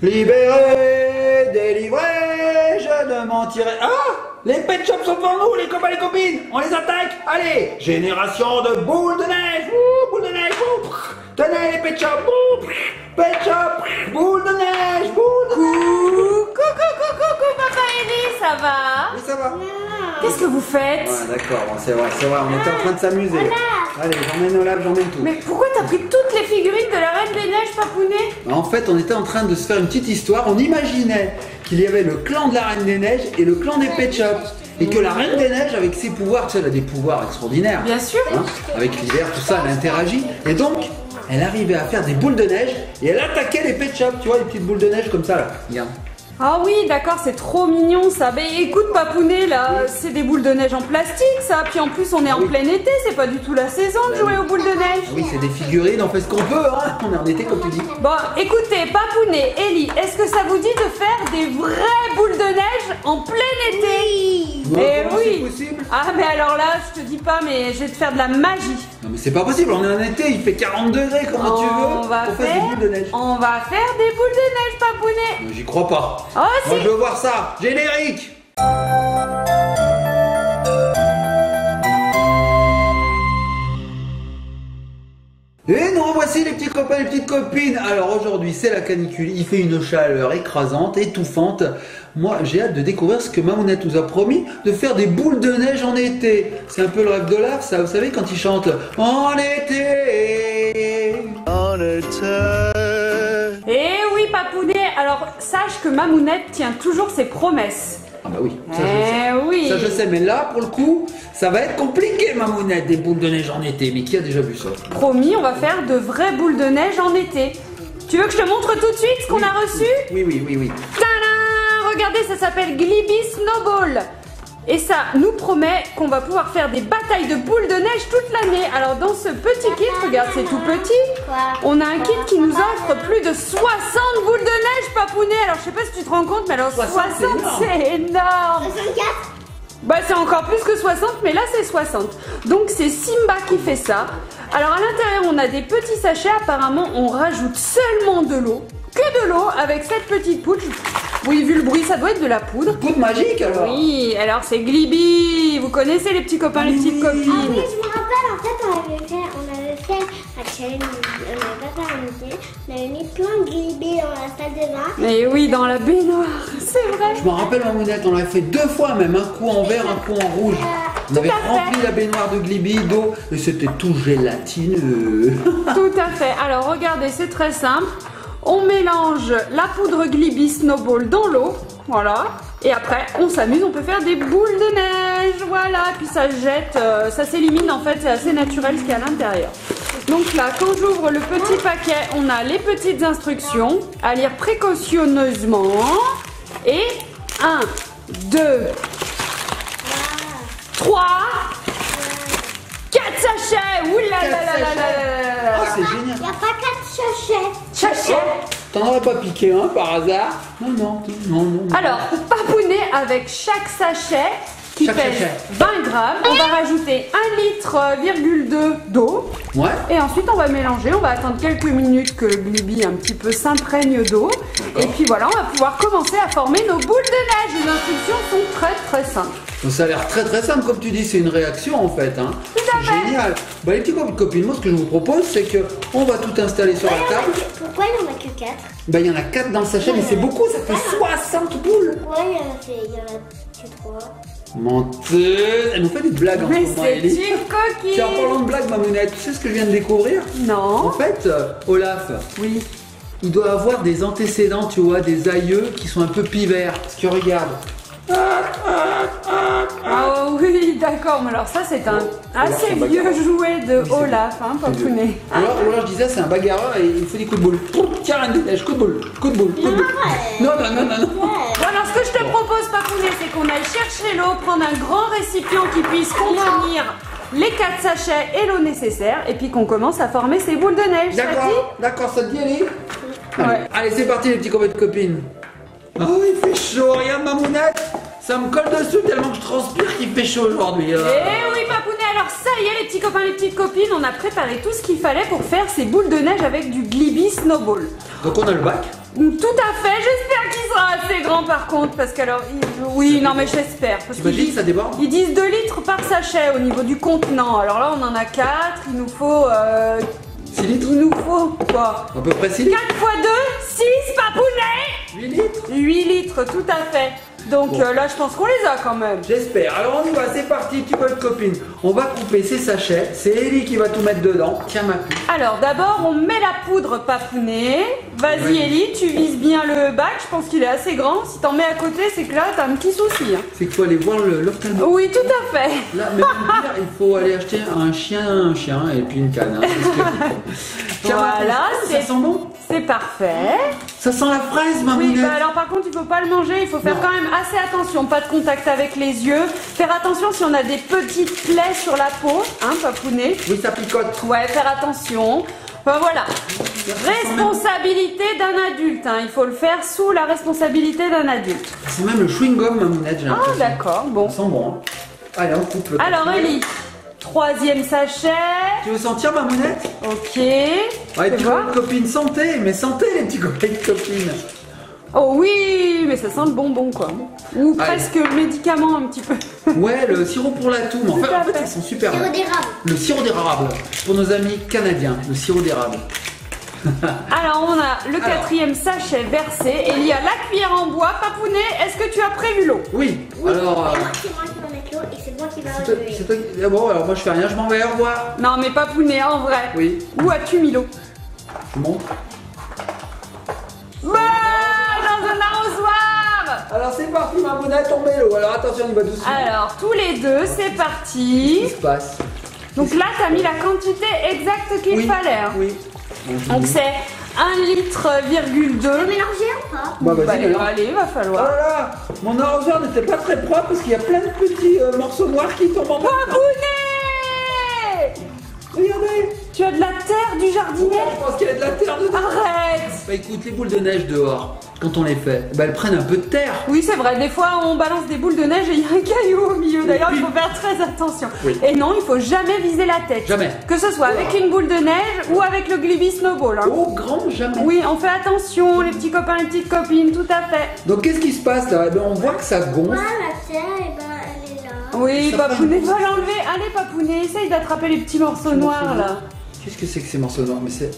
Libéré, délivré, je ne mentirai. Ah! Les pet shops sont devant nous, les copains, les copines. On les attaque. Allez, génération de boules de neige. Ouh, boules de neige. Ouh. Tenez les pet shops. Ouh. Pet shop. Boule de neige. Boule de neige. Coucou, papa Eli, ça va? Oui, ça va. Qu'est-ce que vous faites? Ouais, d'accord, bon, c'est vrai, on était en train de s'amuser. Allez, j'emmène Olaf, j'emmène tout. Mais pourquoi t'as pris toutes les figurines de la Reine des Neiges, papounet? En fait, on était en train de se faire une petite histoire. On imaginait qu'il y avait le clan de la Reine des Neiges et le clan des Pet Shops. Et que la Reine des Neiges, avec ses pouvoirs, tu sais, elle a des pouvoirs extraordinaires. Bien sûr. Hein, avec l'hiver, tout ça, elle interagit. Et donc, elle arrivait à faire des boules de neige et elle attaquait les Pet Shops. Tu vois, les petites boules de neige comme ça, là. Regarde. Ah oui, d'accord, c'est trop mignon ça. Mais écoute, papounet, là, c'est des boules de neige en plastique, ça. Puis en plus, on est en plein été, c'est pas du tout la saison de jouer aux boules de neige. Oui, c'est des figurines, on fait ce qu'on peut, hein. On est en été, comme tu dis. Bon, écoutez, papounet, Eli, est-ce que ça vous dit de faire des vraies boules de neige en plein été? Ouais, Eh comment oui. c'est possible? Ah, mais alors là, je te dis pas, mais je vais te faire de la magie. Non, mais c'est pas possible, on est en été, il fait 40 degrés, comment tu veux On va qu'on fasse des faire boules de neige? On va faire des boules de neige, papounet. Mais j'y crois pas. Oh, Moi, si. je veux voir ça. Générique. Et nous revoici les petits copains et les petites copines. Alors aujourd'hui c'est la canicule, il fait une chaleur écrasante, étouffante. Moi j'ai hâte de découvrir ce que Mamounette nous a promis, de faire des boules de neige en été. C'est un peu le rêve de l'art ça, vous savez quand il chante en été. En été. Eh oui, papounet, alors sache que Mamounette tient toujours ses promesses. Ah bah oui, ça, je sais. Oui. Ça je sais, mais là pour le coup, ça va être compliqué Mamounette, des boules de neige en été. Mais qui a déjà vu ça? Promis, on va faire de vraies boules de neige en été. Tu veux que je te montre tout de suite ce qu'on a reçu? Oui. Tadam! Regardez, ça s'appelle Gliby Snowball. Et ça nous promet qu'on va pouvoir faire des batailles de boules de neige toute l'année. Alors dans ce petit kit, regarde, c'est tout petit. On a un kit qui nous offre plus de 60 boules de neige, papounet. Alors je sais pas si tu te rends compte, mais alors 60 c'est énorme. 64. Bah c'est encore plus que 60, mais là c'est 60. Donc c'est Simba qui fait ça. Alors à l'intérieur on a des petits sachets. Apparemment on rajoute seulement de l'eau. Que de l'eau avec cette petite poudre. Oui, vu le bruit, ça doit être de la poudre. Poudre magique alors. Oui, alors c'est Gliby. Vous connaissez les petits copains, les petites copines. Ah oui, je me rappelle, en fait, on avait fait un challenge, on n'avait pas fait un été, on avait mis plein de Gliby dans la salle de bain. Et oui, dans la baignoire, c'est vrai. Je me rappelle Mamounette, on l'a fait 2 fois même, un coup en vert, un coup en rouge. On avait rempli la baignoire de Gliby d'eau et c'était tout gélatineux. Tout à fait. Alors regardez, c'est très simple. On mélange la poudre Gliby Snowball dans l'eau, voilà. Et après, on s'amuse, on peut faire des boules de neige, voilà. Puis ça jette, ça s'élimine en fait, c'est assez naturel ce qu'il y a à l'intérieur. Donc là, quand j'ouvre le petit paquet, on a les petites instructions à lire précautionneusement. Et 1, 2, 3, 4 sachets. Ouh là là là là là là. Ah, c'est génial. Il n'y a pas 4 sachets. Sachets. T'en aurais pas piqué un par hasard? Non. Alors, papounet avec chaque sachet qui Chaque pèse sachet. 20 grammes, on va rajouter 1,2 litre d'eau. Ouais. Et ensuite, on va mélanger. On va attendre quelques minutes que le Gliby un petit peu s'imprègne d'eau. Et puis voilà, on va pouvoir commencer à former nos boules de neige. Les instructions sont très très simples. Donc ça a l'air très simple comme tu dis, c'est une réaction en fait. Hein. Tout à fait. Génial. Bah les petits copines, moi ce que je vous propose c'est que on va tout installer sur la table. Pourquoi il n'y en a que 4? Bah il y en a 4 dans le sachet mais c'est beaucoup, ça fait 60 boules. Ouais, il y en a que 3. Menteuse. Elle nous fait des blagues en ce Mais moment, c'est Ellie. une coquille. Tiens, en parlant de blagues, Mamounette, tu sais ce que je viens de découvrir? En Non. fait, Olaf, Oui. il doit avoir des antécédents, tu vois, des aïeux qui sont un peu pivers. Parce que regarde. Ah oui, d'accord. Mais alors ça, c'est un assez vieux jouet de Olaf, hein, papounet. Ou alors je disais, c'est un bagarreur et il faut des coups de boule. Tiens, Reine des Neiges, coup de boule. Non. Bon, alors ce que je te propose, papounet, c'est qu'on aille chercher l'eau, prendre un grand récipient qui puisse contenir les 4 sachets et l'eau nécessaire, et puis qu'on commence à former ces boules de neige. Ça te dit? D'accord, ça te dit, Ellie? Ouais. Allez, c'est parti, les petits copains de copines. Oh, il fait chaud, regarde, Mamounette. Ça me colle dessus tellement que je transpire qu'il fait chaud aujourd'hui. Eh oui, papounet, alors ça y est, les petits copains, les petites copines, on a préparé tout ce qu'il fallait pour faire ces boules de neige avec du Gliby Snowball. Donc on a le bac. Tout à fait, j'espère qu'il sera assez grand par contre, parce qu'alors, oui, non mais j'espère. T'imagines que ça déborde? Ils disent 2 litres par sachet au niveau du contenant, alors là on en a 4, il nous faut... 6 litres? Il nous faut quoi? À peu près 6 litres? 4 x 2, 6 papounets! 8 litres? 8 litres, tout à fait. Donc Bon. là je pense qu'on les a quand même. J'espère. Alors on y va, c'est parti, petit peu de copine. On va couper ces sachets. C'est Ellie qui va tout mettre dedans. Tiens ma puce. Alors d'abord on met la poudre papounée. Vas-y Ouais. Ellie, tu vises bien le bac, je pense qu'il est assez grand. Si t'en mets à côté, c'est que là t'as un petit souci. Hein. C'est qu'il faut aller voir l'ophtalmo. Oui, tout à fait. Là, mais même pire, il faut aller acheter un chien et puis une canne. Hein, c'est ce qu'il faut. Tiens, ma Voilà, puce. Ça sent bon? c'est parfait. Ça sent la fraise, ma Oui, mounette. bah alors par contre il faut pas le manger, il faut faire Non. quand même assez attention, pas de contact avec les yeux. Faire attention si on a des petites plaies sur la peau, hein papounet. Oui, ça picote. Ouais, faire attention. Enfin voilà. Responsabilité d'un adulte, hein. Il faut le faire sous la responsabilité d'un adulte. C'est même le chewing-gum, ma mounette, j'ai Ah l'impression. d'accord, bon. Ça sent bon. Hein. Allez, on coupe le Alors papier. Ellie, 3e sachet. Tu veux sentir, ma mounette? Ok. Ouais, Fais petits voir. copains de copines, santé. Mais santé, les petits copains de copines. Oh oui, mais ça sent le bonbon quoi. Ou Allez. presque le médicament un petit peu. Ouais, le sirop pour la toux. Mais Tout enfin, à en fait, fait. ça sent super. Sirop bon. d'érable. Le sirop d'érable. Pour nos amis canadiens, le sirop d'érable. Alors on a le 4e sachet versé et il y a la cuillère en bois. Papounet, est-ce que tu as prévu l'eau? Oui, Oui, alors. c'est moi qui vais mettre l'eau et c'est moi qui va C'est toi, relever. c'est toi qui. Ah bon, alors moi je fais rien, je m'en vais, au revoir. Non mais Papounet, en vrai. Oui, Où as-tu mis l'eau? je monte. Ouais, dans un arrosoir. Alors c'est parti, ma mounette, on met l'eau. Alors attention, on y va doucement. Alors tous les deux, c'est parti. Qu'est-ce qui se passe? Donc là, tu as mis la quantité exacte qu'il Oui, fallait. Hein. oui. Donc c'est 1,2 litre. Mélanger ou pas? Bah vas-y, Bah, alors. allez, va Oh falloir. là là, mon arroseur n'était pas très propre parce qu'il y a plein de petits morceaux noirs qui tombent en bas. Papounet, Regardez. tu as de la terre du jardinier? Je pense qu'il y a de la terre dedans. Arrête. Bah écoute, les boules de neige dehors, quand on les fait, bah elles prennent un peu de terre. Oui, c'est vrai, des fois on balance des boules de neige et il y a un caillou au milieu. D'ailleurs, il faut faire très attention. Oui. Et non, il faut jamais viser la tête. Jamais. Que ce soit avec une boule de neige ou avec le Gliby Snowball. Hein. Au grand jamais. Oui, on fait attention, les petits copains, les petites copines, tout à fait. Donc qu'est-ce qui se passe là? Eh ben, on voit que ça gonfle. Ah, la terre, et ben, elle est là. Oui, Ça Papounet, fait une- va l'enlever. Allez, Papounet, essaye d'attraper les petits morceaux noirs là. Qu'est-ce que c'est que ces morceaux noirs? Mais c'est...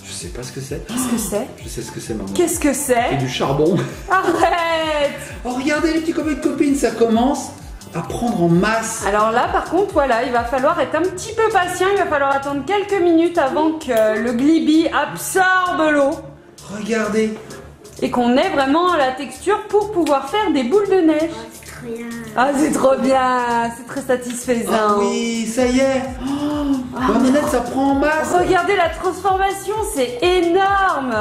Je sais pas ce que c'est. Qu'est-ce que c'est? Je sais ce que c'est, maman. Qu'est-ce que C'est c'est? du charbon. Arrête! Oh regardez les petits copains de copines, ça commence à prendre en masse. Alors là, par contre, voilà, il va falloir être un petit peu patient. Il va falloir attendre quelques minutes avant que le Gliby absorbe l'eau Regardez. et qu'on ait vraiment la texture pour pouvoir faire des boules de neige. C'est trop bien. Ah, c'est trop bien, c'est très Ah satisfaisant. oui, ça y est. Oh, Mamonette, ça prend en masse. Regardez la transformation, c'est énorme.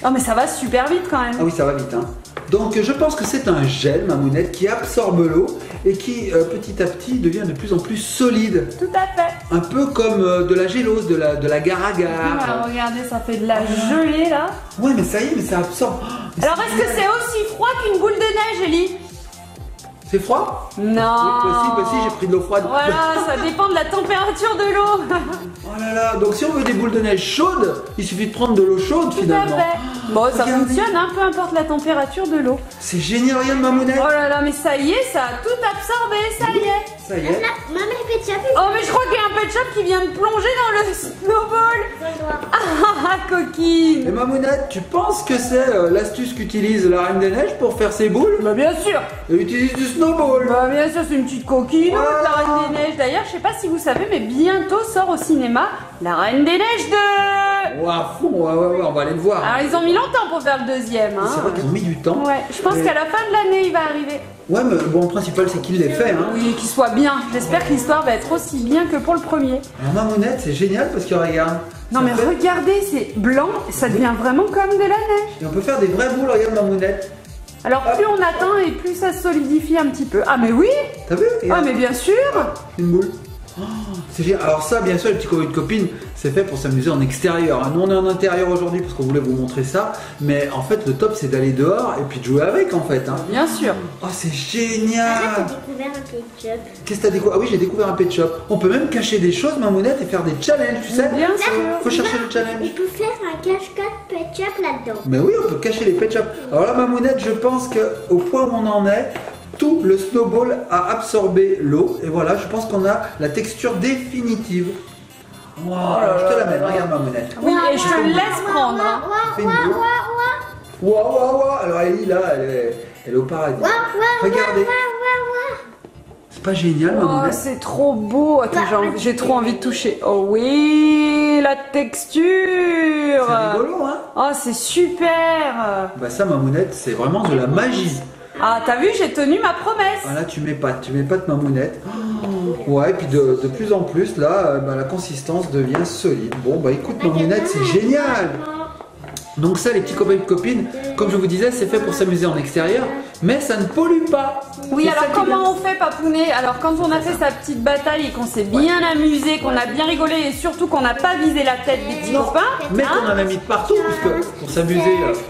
Oh, mais ça va super vite quand même. Ah oui, ça va vite. Hein. Donc je pense que c'est un gel, Mamonette, qui absorbe l'eau et qui petit à petit devient de plus en plus solide. Tout à fait. Un peu comme de la gélose, de la Voilà, gar-agar. regardez, ça fait de la gelée là. Ouais, mais ça y est, mais ça absorbe. Oh, mais Alors, est-ce que c'est aussi froid qu'une boule de neige, Ellie? C'est froid? Non. Oui, si, j'ai pris de l'eau froide. Voilà, ça dépend de la température de l'eau. Oh là là, donc si on veut des boules de neige chaudes, il suffit de prendre de l'eau chaude Tout à finalement. fait. Bon, ça Regardez. fonctionne, hein, peu importe la température de l'eau. C'est génial, regarde Mamounette. Oh là là, mais ça y est, ça a tout absorbé, ça y est. Ça y est. Là, maman, elle fait déjà plus. Oh, mais je crois qu'il y a un pet shop qui vient de plonger dans le snowball. Dans le doigt. Ah, Et coquine. Mamounette, tu penses que c'est l'astuce qu'utilise la Reine des Neiges pour faire ses boules? Bah, bien sûr. Elle utilise du snowball. Bah, bien sûr, c'est une petite coquine, Voilà. la Reine des Neiges. D'ailleurs, je sais pas si vous savez, mais bientôt sort au cinéma la Reine des Neiges 2. Ouais, à fond, ouais, on va aller le voir. Alors, ils ont mis longtemps pour faire le deuxième. Hein. C'est vrai qu'ils ont mis du temps. Ouais, je pense Mais- qu'à la fin de l'année, il va arriver. Ouais, mais bon, le principal c'est qu'il l'ait fait. Hein. Oui, qu'il soit bien. J'espère que l'histoire va être aussi bien que pour le premier. Alors Mamounette, c'est génial parce que regarde. Non, ça mais fait- regardez, c'est blanc, ça devient vraiment comme de la neige. Et on peut faire des vraies boules, regarde Mamounette. Alors, plus on attend et plus ça se solidifie un petit peu. Ah, mais oui. T'as vu? Ah, Regarde. mais bien sûr. Une boule. C'est génial. Alors ça, bien sûr, les petits copains et copines, c'est fait pour s'amuser en extérieur. Nous, on est en intérieur aujourd'hui parce qu'on voulait vous montrer ça. Mais en fait, le top, c'est d'aller dehors et puis de jouer avec, en fait. Bien sûr. Oh, c'est Ah, génial. t'as découvert un Pet Shop. Qu'est-ce que t'as découvert? Ah oui, j'ai découvert un pet shop. On peut même cacher des choses, Mamounette, et faire des challenges, tu sais. Bien sûr. Faut chercher le challenge. Il peut faire un cache-cache Pet Shop là-dedans. Mais oui, on peut cacher les pet shops. Alors là, Mamounette, je pense qu'au point où on en est, tout le snowball a absorbé l'eau. Et voilà, je pense qu'on a la texture définitive. Wow, alors je te la mets, regarde Mamounette. Oui, et je te laisse prendre. Hein. Fais une boule. Waouh, waouh, waouh. Alors Ellie, là, elle est au paradis. Regardez. C'est pas génial, Oh, Mamounette? c'est trop beau. Attends, j'ai trop envie de toucher. Oh oui, la texture. C'est rigolo, hein? Oh, c'est super. Bah ça, Mamounette, c'est vraiment de la magie. Ah, t'as vu, j'ai tenu ma promesse. Ah là, tu m'épates Mamounette. Ouais, et puis de plus en plus, là, bah, la consistance devient solide. Bon, bah écoute, Mamounette, c'est génial. Donc ça, les petits copains et copines, comme je vous disais, c'est fait pour s'amuser en extérieur, mais ça ne pollue pas. Oui, C'est alors ça qui est comment bien. on fait, Papounet? Alors quand on a fait sa petite bataille et qu'on s'est bien amusé, qu'on a bien rigolé et surtout qu'on n'a pas visé la tête des petits copains, Mais qu'on en a mis de partout, puisque pour s'amuser,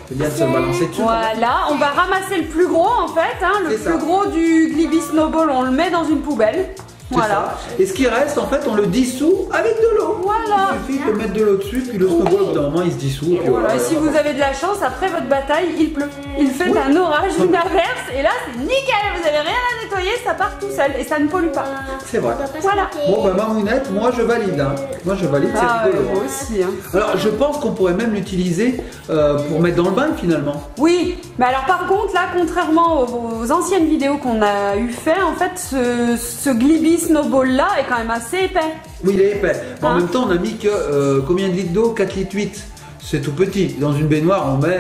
c'est bien de se balancer dessus. voilà, on va ramasser le plus gros en fait, hein, le C'est ça. plus gros du Gliby Snowball, on le met dans une poubelle. C'est Voilà. ça. Et ce qui reste, en fait, on le dissout avec de l'eau. Voilà. Il suffit de mettre de l'eau dessus, puis le snowball, au bout d'un moment, il se dissout. Et puis Voilà, et si vous avez de la chance, après votre bataille, il pleut. Il fait un orage, une averse, et là c'est nickel, vous avez rien à nettoyer, ça part tout seul et ça ne pollue pas. C'est vrai. Voilà. Bon, bah Mamounette, moi je valide. Hein. Moi je valide, c'est Ah, rigolo. moi aussi. Hein. Alors, je pense qu'on pourrait même l'utiliser pour mettre dans le bain, finalement. Oui, mais alors par contre, là, contrairement aux anciennes vidéos qu'on a eu fait, en fait, ce Gliby Snowball là est quand même assez épais. Oui, il est épais. En Hein? même temps, on a mis que combien de litres d'eau? 4 litres 8. C'est tout petit. Dans une baignoire, on met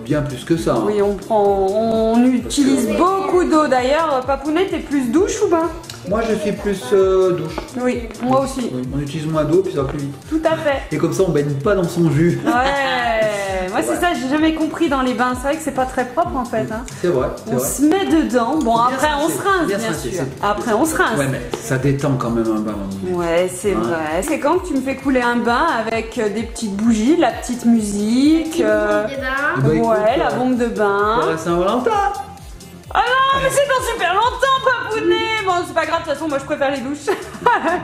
bien plus que ça. Hein. Oui, on utilise beaucoup d'eau. D'ailleurs, Papounet, t'es plus douche ou bain? Moi, je suis plus douche. Oui, moi aussi. Oui, on utilise moins d'eau, puis ça va plus vite. Tout à fait. Et comme ça, on baigne pas dans son jus. Ouais, moi c'est ça, j'ai jamais compris dans les bains. C'est vrai que c'est pas très propre en fait. Hein. C'est vrai, c'est On vrai. se met dedans. Bon, Bien après on rincé, se rince, bien bien rincé, sûr. c'est- Après on se rince. Ouais, mais ça détend quand même un bain. Mamounette. Ouais, c'est Hein? vrai. C'est quand que tu me fais couler un bain avec des petites bougies, la petite musique. De bain. Eh ben, écoute, Ouais, la bombe de bain. pour la Saint-Valentin. Ah non, mais c'est dans super longtemps, Papounet. Bon, c'est pas grave, de toute façon, moi je préfère les douches.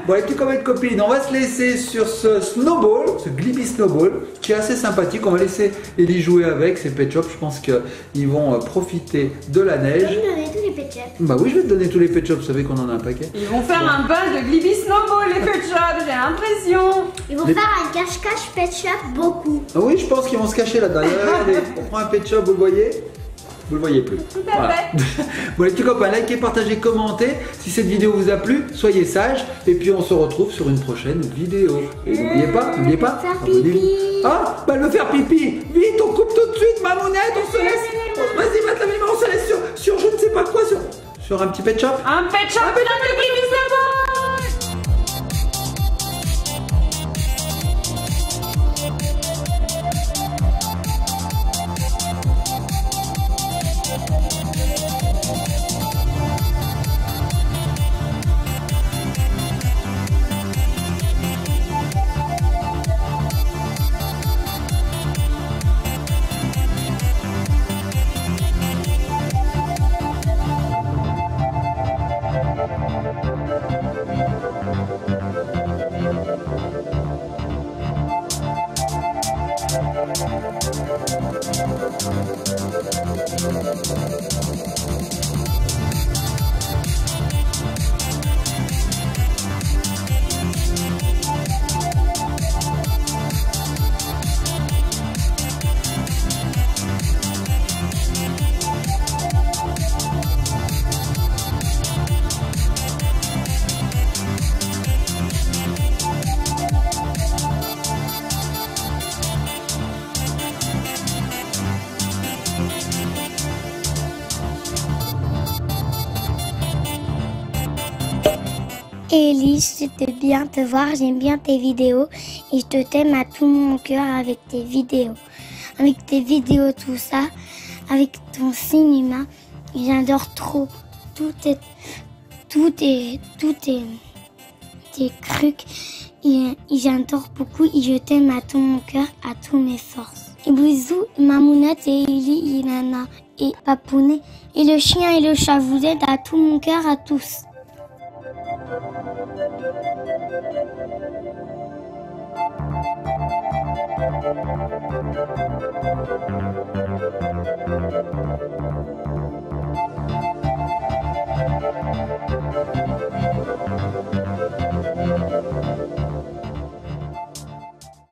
Bon, et puis comme être copine, on va se laisser sur ce snowball, ce Gliby Snowball, qui est assez sympathique. On va laisser Ellie jouer avec ses pet shops. Je pense qu'ils vont profiter de la Je neige. vais me donner tous les Pet Shop. Bah oui, je vais te donner tous les pet shops. Vous savez qu'on en a un paquet. Ils vont faire un bain de Gliby Snowball, les pet shops, j'ai l'impression. Ils vont Les- faire un cache-cache Pet Shop beaucoup. Ah oui, je pense qu'ils vont se cacher là-dedans. Regardez, on prend un pet shop, vous le voyez? Vous le voyez plus. Tout à fait. Bon les petits copains, likez, partagez, commentez. Si cette vidéo vous a plu, soyez sages. Et puis on se retrouve sur une prochaine vidéo. Et n'oubliez pas, Faire abonnez-vous. pipi. Ah, bah le faire pipi. Vite, on coupe tout de suite, Mamounette. On se laisse. Vas-y, mets ta main, on se laisse sur je ne sais pas quoi, sur un petit pet shop. Un pet shop plein de Gliby Snowball. Ellie, c'était bien te voir, j'aime bien tes vidéos et je te t'aime à tout mon cœur avec tes vidéos. Avec tes vidéos, tout ça, avec ton cinéma, j'adore trop. Tout est tes trucs. Et j'adore beaucoup et je t'aime à tout mon cœur, à toutes mes forces. Et bisous, Mamounette et Eli, et Nana et Papounet. Et le chien et le chat, vous êtes à tout mon cœur, à tous.